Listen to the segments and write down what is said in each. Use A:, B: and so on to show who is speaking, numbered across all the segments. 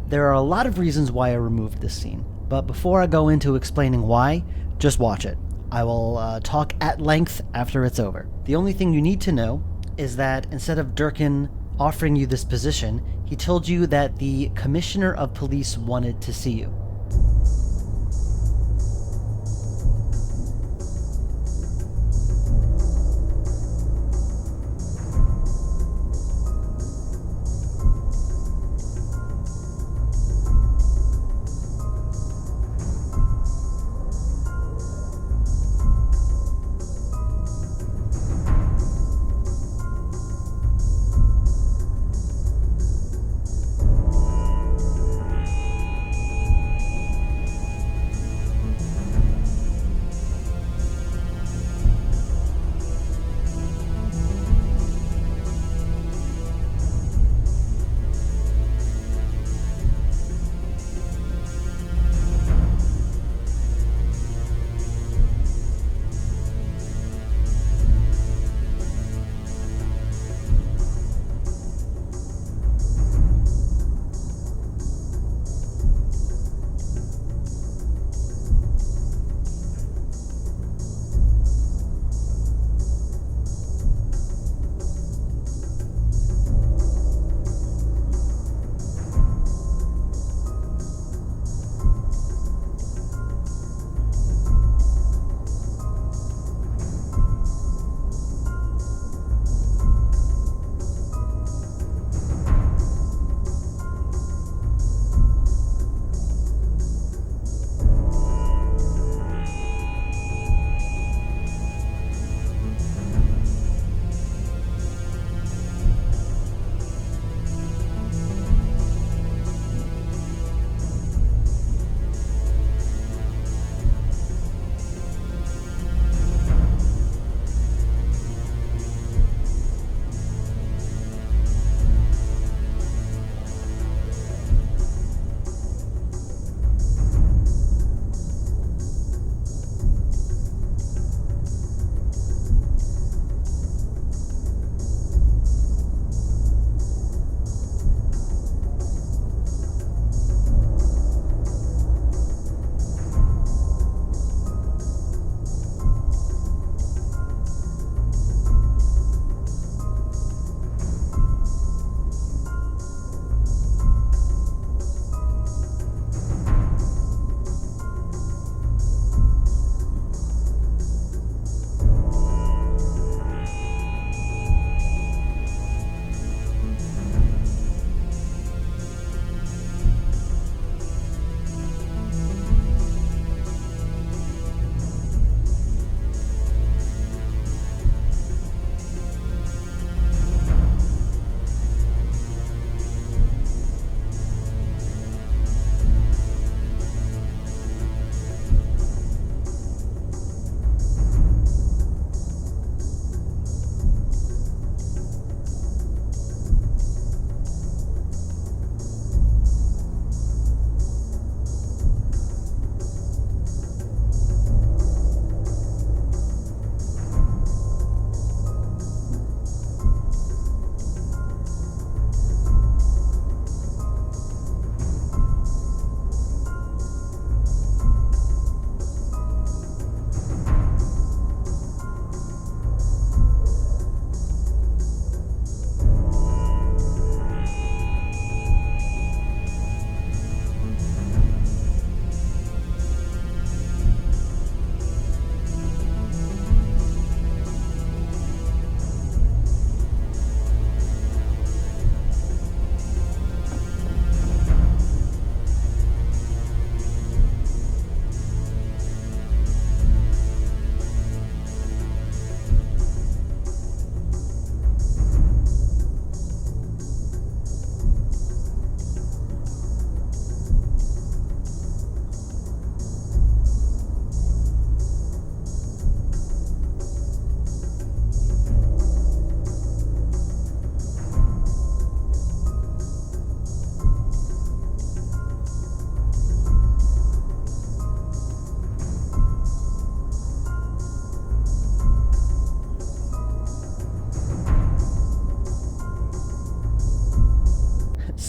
A: There are a lot of reasons why I removed this scene, but before I go into explaining why, just watch it. I will talk at length after it's over. The only thing you need to know is that instead of Durkin offering you this position, he told you that the Commissioner of Police wanted to see you.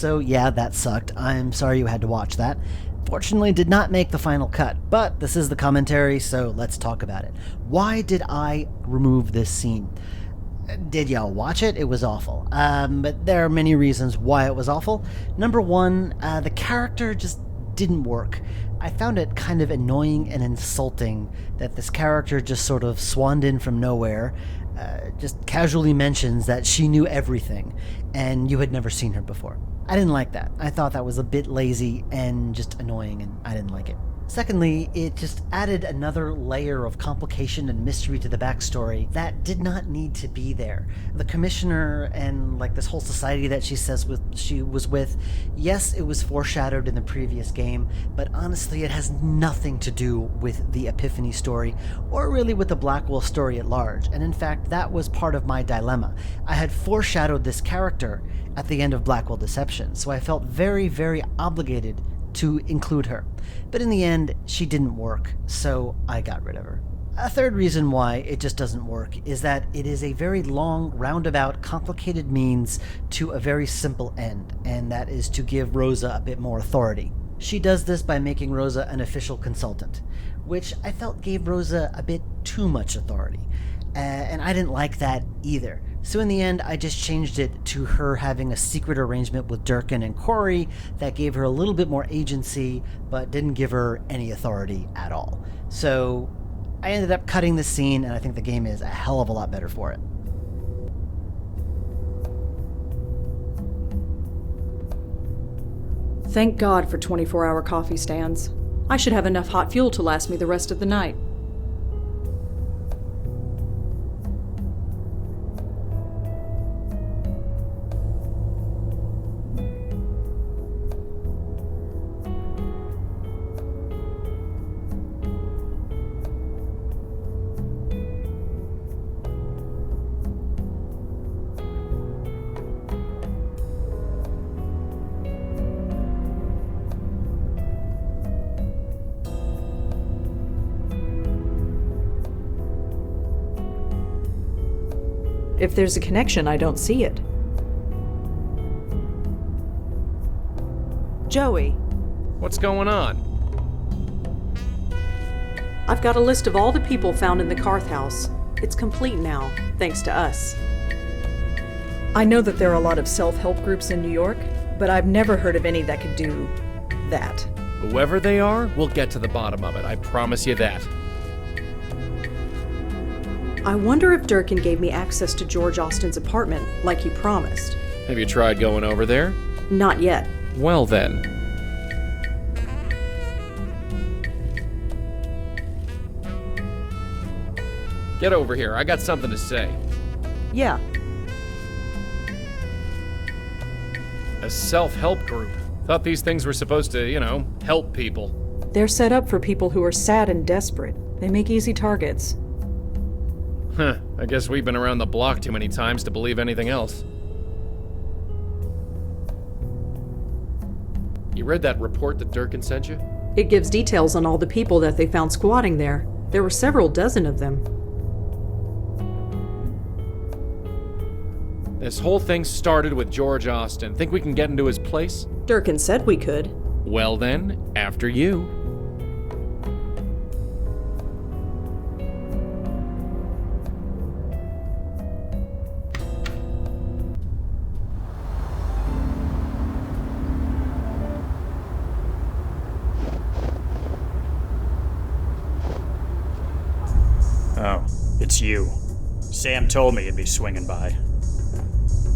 A: So yeah, that sucked. I'm sorry you had to watch that. Fortunately, did not make the final cut, but this is the commentary, so let's talk about it. Why did I remove this scene? Did y'all watch it? It was awful. But there are many reasons why it was awful. Number one, the character just didn't work. I found it kind of annoying and insulting that this character just sort of swanned in from nowhere, just casually mentions that she knew everything, and you had never seen her before. I didn't like that. I thought that was a bit lazy and just annoying, and I didn't like it. Secondly, it just added another layer of complication and mystery to the backstory that did not need to be there. The commissioner and like this whole society that she says she was with, yes, it was foreshadowed in the previous game, but honestly it has nothing to do with the Epiphany story or really with the Blackwell story at large. And in fact, that was part of my dilemma. I had foreshadowed this character at the end of Blackwell Deception, so I felt very, very obligated to include her. But in the end, she didn't work, so I got rid of her. A third reason why it just doesn't work is that it is a very long, roundabout, complicated means to a very simple end, and that is to give Rosa a bit more authority. She does this by making Rosa an official consultant, which I felt gave Rosa a bit too much authority, and I didn't like that either. So in the end, I just changed it to her having a secret arrangement with Durkin and Corey that gave her a little bit more agency, but didn't give her any authority at all. So I ended up cutting the scene, and I think the game is a hell of a lot better for it.
B: Thank God for 24-hour coffee stands. I should have enough hot fuel to last me the rest of the night. If there's a connection, I don't see it. Joey.
C: What's going on?
B: I've got a list of all the people found in the Carth house. It's complete now, thanks to us. I know that there are a lot of self-help groups in New York, but I've never heard of any that could do that.
C: Whoever they are, we'll get to the bottom of it. I promise you that.
B: I wonder if Durkin gave me access to George Austin's apartment, like he promised.
C: Have you tried going over there?
B: Not yet.
C: Well then. Get over here, I got something to say.
B: Yeah.
C: A self-help group. Thought these things were supposed to, help people.
B: They're set up for people who are sad and desperate. They make easy targets.
C: Huh, I guess we've been around the block too many times to believe anything else. You read that report that Durkin sent you?
B: It gives details on all the people that they found squatting there. There were several dozen of them.
C: This whole thing started with George Austin. Think we can get into his place?
B: Durkin said we could.
C: Well then, after you.
D: Oh, it's you. Sam told me you'd be swinging by.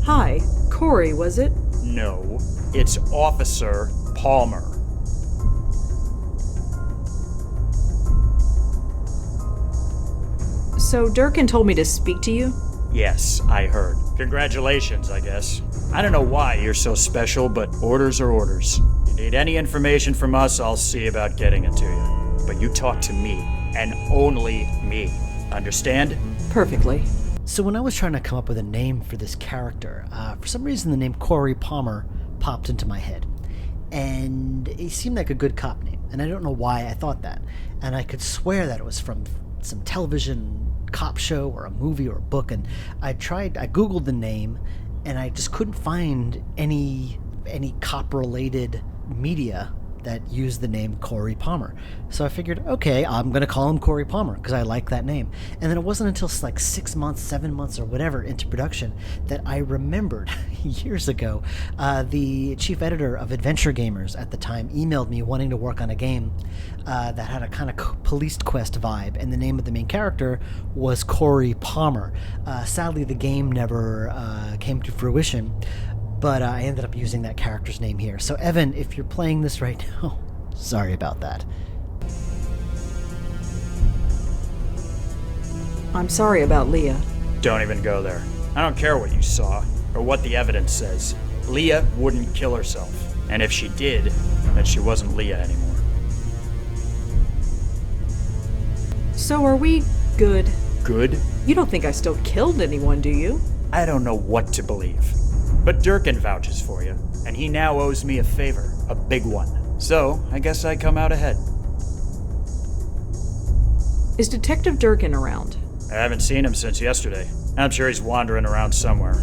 B: Hi, Corey, was it?
D: No, it's Officer Palmer.
B: So Durkin told me to speak to you?
D: Yes, I heard. Congratulations, I guess. I don't know why you're so special, but orders are orders. You need any information from us, I'll see about getting it to you. But you talk to me, and only me. Understand?
B: Perfectly.
A: So when I was trying to come up with a name for this character, for some reason the name Corey Palmer popped into my head. And it seemed like a good cop name, and I don't know why I thought that. And I could swear that it was from some television cop show or a movie or a book, and I googled the name, and I just couldn't find any any cop-related media that used the name Corey Palmer. So I figured, okay, I'm going to call him Corey Palmer because I like that name. And then it wasn't until like 6 months, 7 months or whatever into production that I remembered years ago, the chief editor of Adventure Gamers at the time emailed me wanting to work on a game that had a kind of police quest vibe, and the name of the main character was Corey Palmer. Sadly, the game never came to fruition, but I ended up using that character's name here. So Evan, if you're playing this right now, sorry about that.
B: I'm sorry about Leah.
D: Don't even go there. I don't care what you saw, or what the evidence says. Leah wouldn't kill herself. And if she did, then she wasn't Leah anymore.
B: So are we good?
D: Good?
B: You don't think I still killed anyone, do you?
D: I don't know what to believe. But Durkin vouches for you, and he now owes me a favor, a big one. So, I guess I come out ahead.
B: Is Detective Durkin around?
D: I haven't seen him since yesterday. I'm sure he's wandering around somewhere.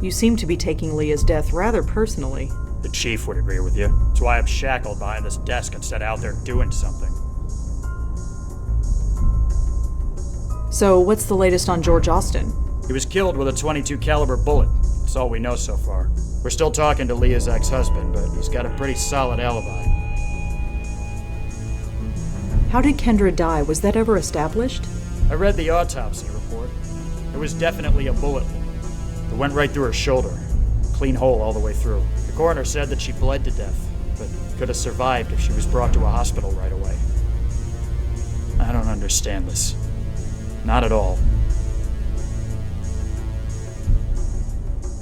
B: You seem to be taking Leah's death rather personally.
D: The chief would agree with you. That's why I'm shackled behind this desk instead of out there doing something.
B: So, what's the latest on George Austin?
D: He was killed with a .22 caliber bullet. That's all we know so far. We're still talking to Leah's ex-husband, but he's got a pretty solid alibi.
B: How did Kendra die? Was that ever established?
D: I read the autopsy report. It was definitely a bullet wound. It went right through her shoulder. Clean hole all the way through. The coroner said that she bled to death, but could have survived if she was brought to a hospital right away. I don't understand this. Not at all.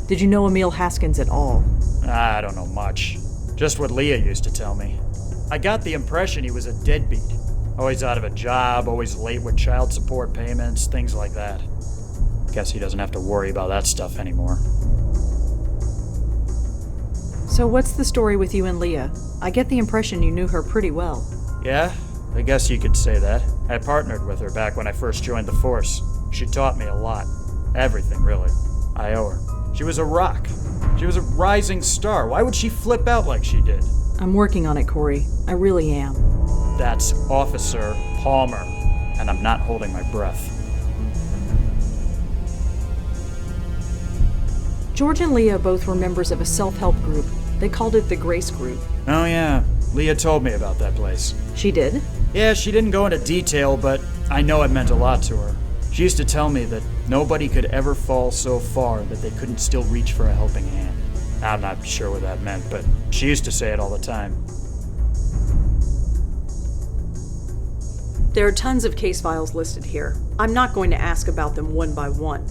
B: Did you know Emil Haskins at all?
D: I don't know much. Just what Leah used to tell me. I got the impression he was a deadbeat. Always out of a job, always late with child support payments, things like that. Guess he doesn't have to worry about that stuff anymore.
B: So what's the story with you and Leah? I get the impression you knew her pretty well.
D: Yeah, I guess you could say that. I partnered with her back when I first joined the force. She taught me a lot. Everything, really. I owe her. She was a rock. She was a rising star. Why would she flip out like she did?
B: I'm working on it, Corey. I really am.
D: That's Officer Palmer, and I'm not holding my breath.
B: George and Leah both were members of a self-help group. They called it the Grace Group.
D: Oh yeah, Leah told me about that place.
B: She did?
D: Yeah, she didn't go into detail, but I know it meant a lot to her. She used to tell me that nobody could ever fall so far that they couldn't still reach for a helping hand. I'm not sure what that meant, but she used to say it all the time.
B: There are tons of case files listed here. I'm not going to ask about them one by one.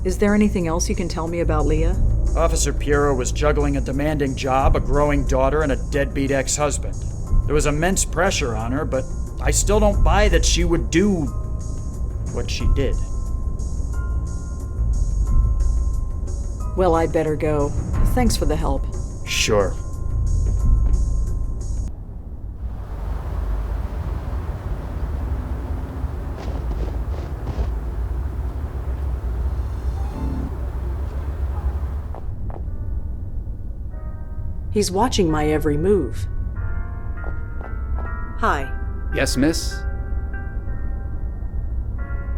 B: Is there anything else you can tell me about Leah?
D: Officer Piero was juggling a demanding job, a growing daughter, and a deadbeat ex-husband. There was immense pressure on her, but I still don't buy that she would do what she did.
B: Well, I'd better go. Thanks for the help.
D: Sure.
B: He's watching my every move. Hi.
C: Yes, miss?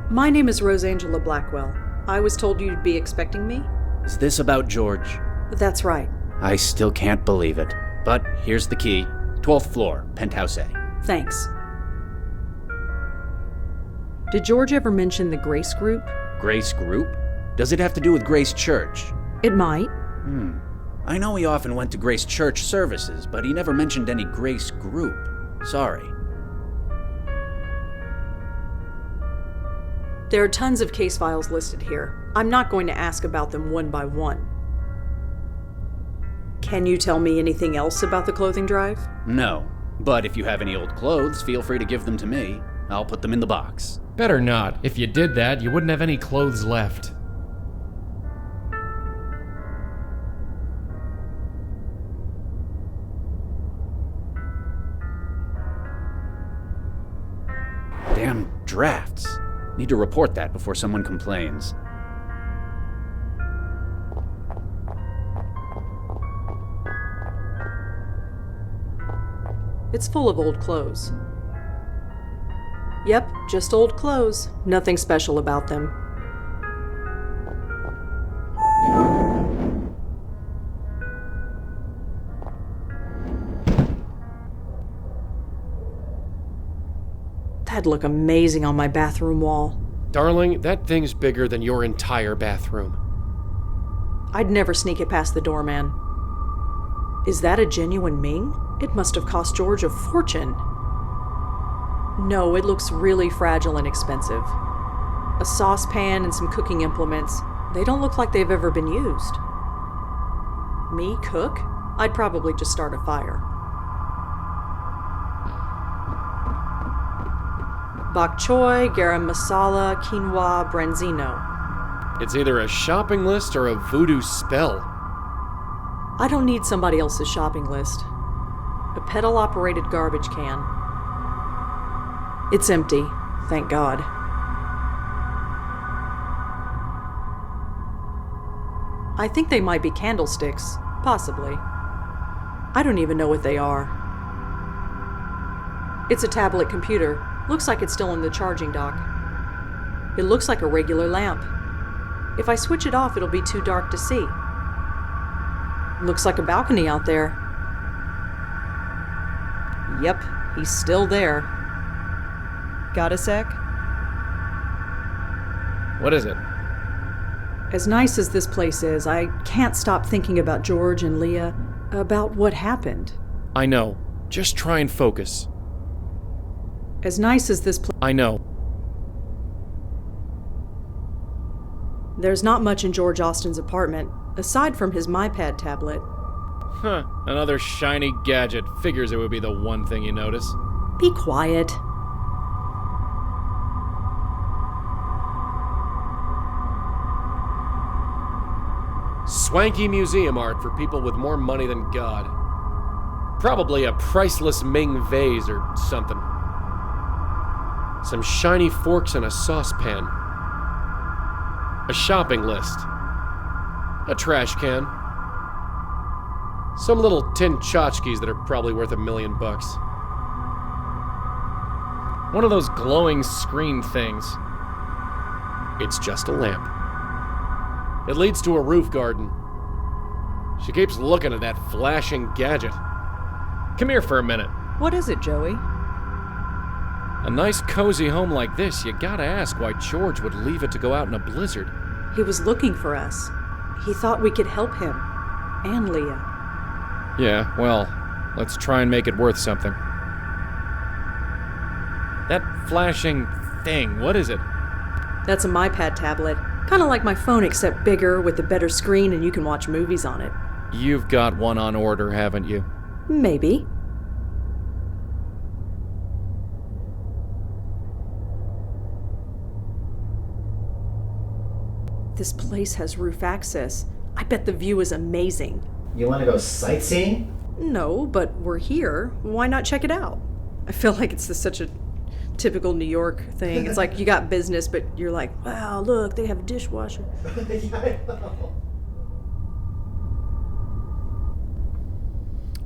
B: My name is Rosangela Blackwell. I was told you'd be expecting me?
E: Is this about George?
B: That's right.
E: I still can't believe it. But here's the key. 12th floor, penthouse A.
B: Thanks. Did George ever mention the Grace Group?
E: Grace Group? Does it have to do with Grace Church?
B: It might.
E: I know he often went to Grace Church services, but he never mentioned any Grace Group. Sorry.
B: There are tons of case files listed here. I'm not going to ask about them one by one. Can you tell me anything else about the clothing drive?
E: No. But if you have any old clothes, feel free to give them to me. I'll put them in the box.
C: Better not. If you did that, you wouldn't have any clothes left.
E: Damn drafts. Need to report that before someone complains.
B: It's full of old clothes. Yep, just old clothes. Nothing special about them. That'd look amazing on my bathroom wall.
C: Darling, that thing's bigger than your entire bathroom.
B: I'd never sneak it past the doorman. Is that a genuine Ming? It must have cost George a fortune. No, it looks really fragile and expensive. A saucepan and some cooking implements. They don't look like they've ever been used. Me cook? I'd probably just start a fire. Bok choy, garam masala, quinoa, branzino.
C: It's either a shopping list or a voodoo spell.
B: I don't need somebody else's shopping list. A pedal-operated garbage can. It's empty, thank God. I think they might be candlesticks, possibly. I don't even know what they are. It's a tablet computer. Looks like it's still in the charging dock. It looks like a regular lamp. If I switch it off, it'll be too dark to see. Looks like a balcony out there. Yep, he's still there. Got a sec?
C: What is it?
B: As nice as this place is, I can't stop thinking about George and Leah, about what happened.
C: I know. Just try and focus.
B: As nice as this place...
C: I know.
B: There's not much in George Austin's apartment, aside from his MyPad tablet.
C: Huh, another shiny gadget. Figures it would be the one thing you notice.
B: Be quiet.
C: Swanky museum art for people with more money than God. Probably a priceless Ming vase or something. Some shiny forks and a saucepan. A shopping list. A trash can. Some little tin tchotchkes that are probably worth $1 million. One of those glowing screen things. It's just a lamp. It leads to a roof garden. She keeps looking at that flashing gadget. Come here for a minute.
B: What is it, Joey?
C: A nice cozy home like this, you gotta ask why George would leave it to go out in a blizzard.
B: He was looking for us. He thought we could help him. And Leah.
C: Yeah, well, let's try and make it worth something. That flashing thing, what is it?
B: That's a MyPad tablet. Kind of like my phone, except bigger, with a better screen, and you can watch movies on it.
C: You've got one on order, haven't you?
B: Maybe. This place has roof access. I bet the view is amazing.
A: You want to go sightseeing?
B: No, but we're here. Why not check it out? I feel like it's such a typical New York thing. It's like you got business, but you're like, wow, look, they have a dishwasher.
A: Yeah, I know.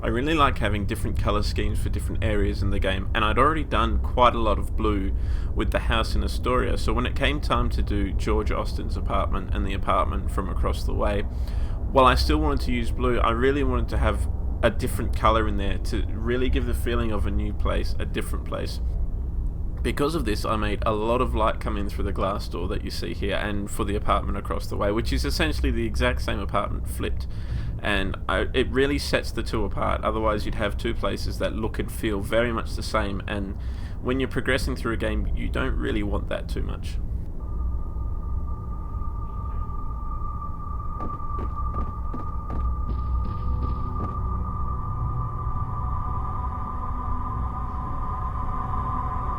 F: I really like having different colour schemes for different areas in the game, and I'd already done quite a lot of blue with the house in Astoria, so when it came time to do George Austin's apartment and the apartment from across the way, while I still wanted to use blue, I really wanted to have a different colour in there to really give the feeling of a new place, a different place. Because of this, I made a lot of light come in through the glass door that you see here, and for the apartment across the way, which is essentially the exact same apartment flipped. And it really sets the two apart. Otherwise you'd have two places that look and feel very much the same, and when you're progressing through a game you don't really want that too much.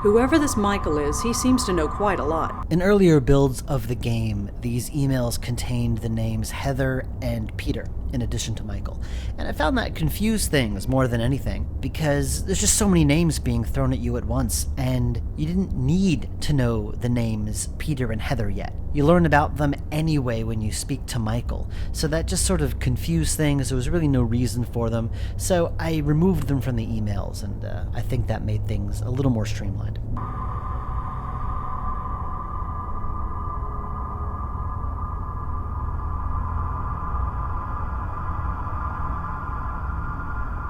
B: Whoever this Michael is, he seems to know quite a lot.
A: In earlier builds of the game, these emails contained the names Heather and Peter. in addition to Michael. And I found that confused things more than anything, because there's just so many names being thrown at you at once, and you didn't need to know the names Peter and Heather yet. You learn about them anyway when you speak to Michael, so that just sort of confused things. There was really no reason for them, so I removed them from the emails, and I think that made things a little more streamlined.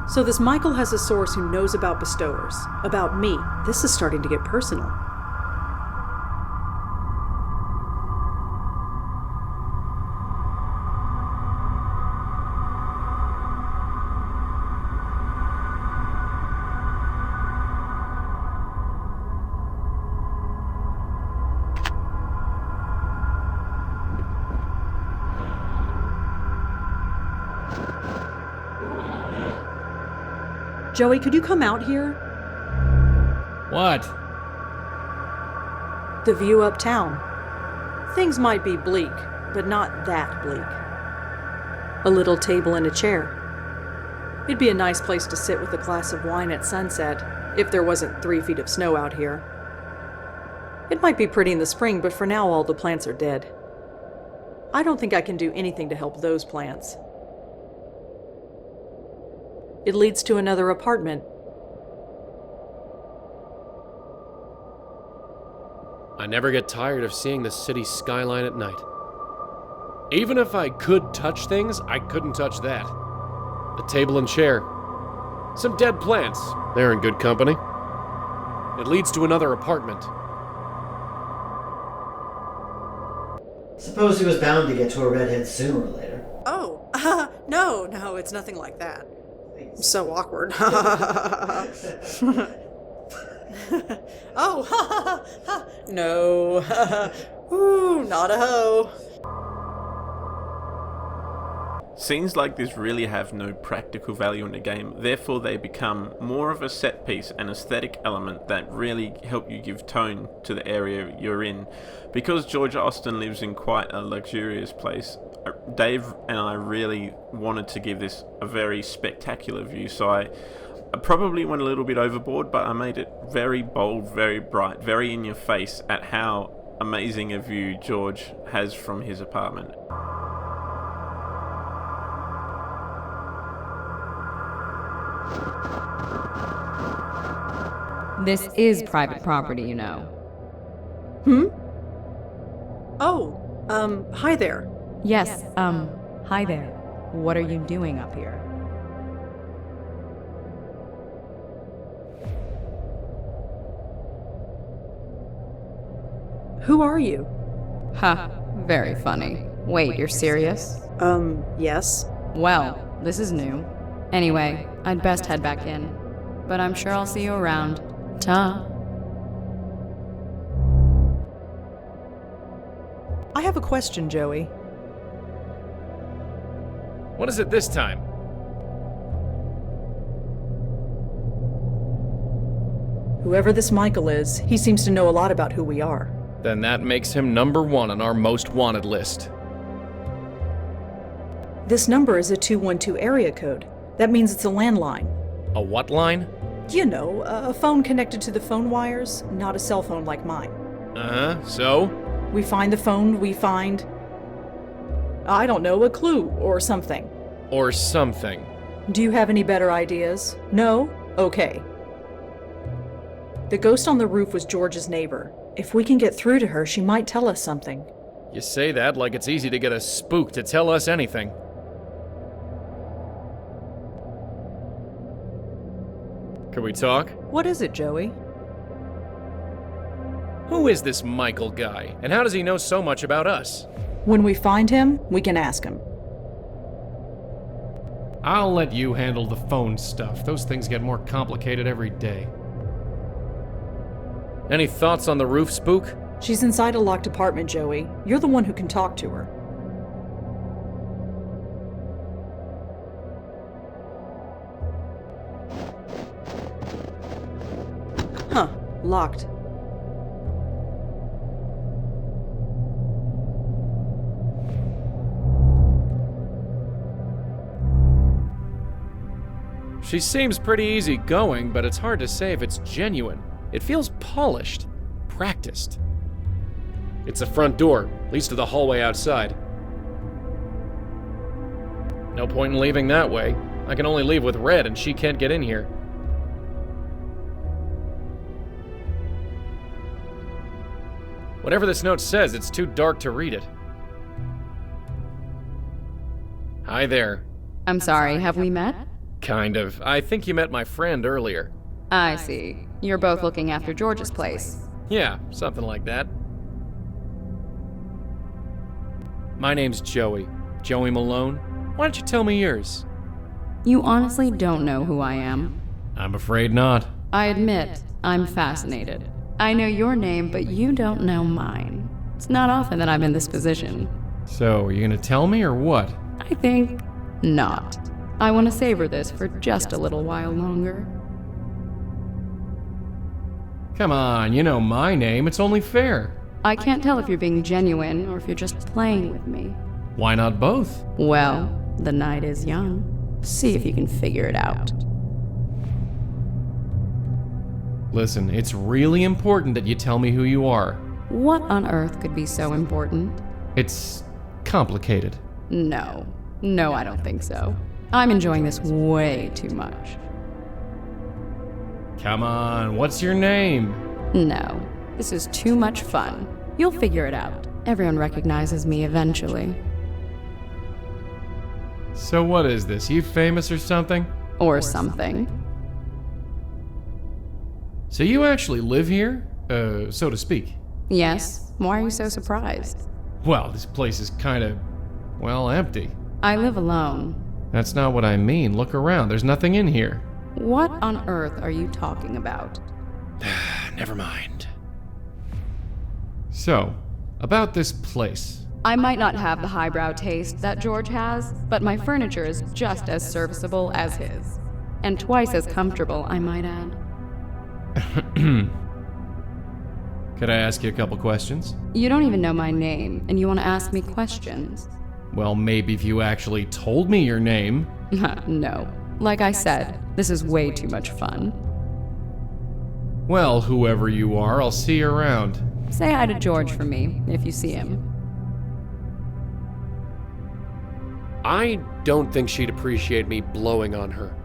B: So this Michael has a source who knows about bestowers, about me. This is starting to get personal. Joey, could you come out here?
C: What?
B: The view uptown. Things might be bleak, but not that bleak. A little table and a chair. It'd be a nice place to sit with a glass of wine at sunset, if there wasn't 3 feet of snow out here. It might be pretty in the spring, but for now all the plants are dead. I don't think I can do anything to help those plants. It leads to another apartment.
C: I never get tired of seeing the city skyline at night. Even if I could touch things, I couldn't touch that. A table and chair. Some dead plants. They're in good company. It leads to another apartment.
A: Suppose he was bound to get to a redhead sooner or later.
B: Oh, no, it's nothing like that. So awkward. Oh, no. Ooh, not a hoe.
F: Scenes like this really have no practical value in the game, therefore they become more of a set piece and aesthetic element that really help you give tone to the area you're in. Because George Austin lives in quite a luxurious place, Dave and I really wanted to give this a very spectacular view, so I probably went a little bit overboard, but I made it very bold, very bright, very in your face at how amazing a view George has from his apartment.
G: This is private property, you know.
B: Oh, hi there.
G: Yes, hi there. What are you doing up here?
B: Who are you?
G: Ha, very funny. Wait, you're serious?
B: Yes.
G: Well, this is new. Anyway, I'd best head back in. But I'm sure I'll see you around. Ta.
B: I have a question, Joey.
C: What is it this time?
B: Whoever this Michael is, he seems to know a lot about who we are.
C: Then that makes him number 1 on our most wanted list.
B: This number is a 212 area code. That means it's a landline.
C: A what line?
B: You know, a phone connected to the phone wires, not a cell phone like mine.
C: So?
B: We find the phone, we find, I don't know, a clue or something.
C: Or something.
B: Do you have any better ideas? No? Okay. The ghost on the roof was George's neighbor. If we can get through to her, she might tell us something.
C: You say that like it's easy to get a spook to tell us anything. Can we talk?
B: What is it, Joey?
C: Who is this Michael guy, and how does he know so much about us?
B: When we find him, we can ask him.
C: I'll let you handle the phone stuff. Those things get more complicated every day. Any thoughts on the roof spook?
B: She's inside a locked apartment, Joey. You're the one who can talk to her. Huh, locked.
C: She seems pretty easygoing, but it's hard to say if it's genuine. It feels polished, practiced. It's the front door, leads to the hallway outside. No point in leaving that way. I can only leave with Red, and she can't get in here. Whatever this note says, it's too dark to read it. Hi there.
G: I'm sorry, have we met?
C: Kind of. I think you met my friend earlier.
G: I see. You're both looking after George's place.
C: Yeah, something like that. My name's Joey. Joey Malone. Why don't you tell me yours?
G: You honestly don't know who I am?
C: I'm afraid not.
G: I admit, I'm fascinated. I know your name, but you don't know mine. It's not often that I'm in this position.
C: So, are you gonna tell me or what?
G: I think not. I want to savor this for just a little while longer.
C: Come on, you know my name. It's only fair.
G: I can't tell if you're being genuine or if you're just playing with me.
C: Why not both?
G: Well, the night is young. See if you can figure it out.
C: Listen, it's really important that you tell me who you are.
G: What on earth could be so important?
C: It's complicated.
G: No, I don't think so. I'm enjoying this way too much.
C: Come on, what's your name?
G: No, this is too much fun. You'll figure it out. Everyone recognizes me eventually.
C: So what is this? You famous or something?
G: Or something.
C: So you actually live here? So to speak.
G: Yes? Why are you so surprised?
C: Well, this place is kinda, well, empty.
G: I live alone.
C: That's not what I mean. Look around. There's nothing in here.
G: What on earth are you talking about?
C: Never mind. So, about this place.
G: I might not have the highbrow taste that George has, but my furniture is just as serviceable as his. And twice as comfortable, I might add.
C: Could I ask you a couple questions?
G: You don't even know my name, and you want to ask me questions.
C: Well, maybe if you actually told me your name.
G: No. Like I said, this is way too much fun.
C: Well, whoever you are, I'll see you around.
G: Say hi to George for me, if you see him.
C: I don't think she'd appreciate me blowing on her.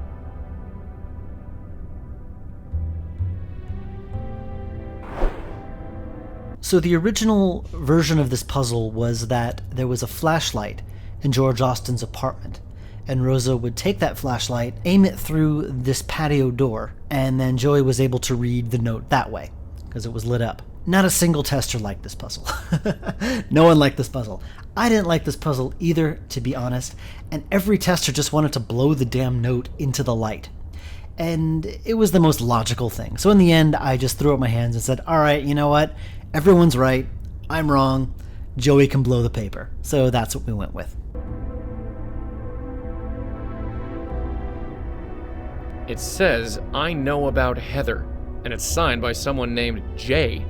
A: So the original version of this puzzle was that there was a flashlight in George Austen's apartment, and Rosa would take that flashlight, aim it through this patio door, and then Joey was able to read the note that way, because it was lit up. Not a single tester liked this puzzle. No one liked this puzzle. I didn't like this puzzle either, to be honest, and every tester just wanted to blow the damn note into the light. And it was the most logical thing. So in the end, I just threw up my hands and said, alright, you know what? Everyone's right. I'm wrong. Joey can blow the paper. So that's what we went with.
C: It says, I know about Heather, and it's signed by someone named Jay.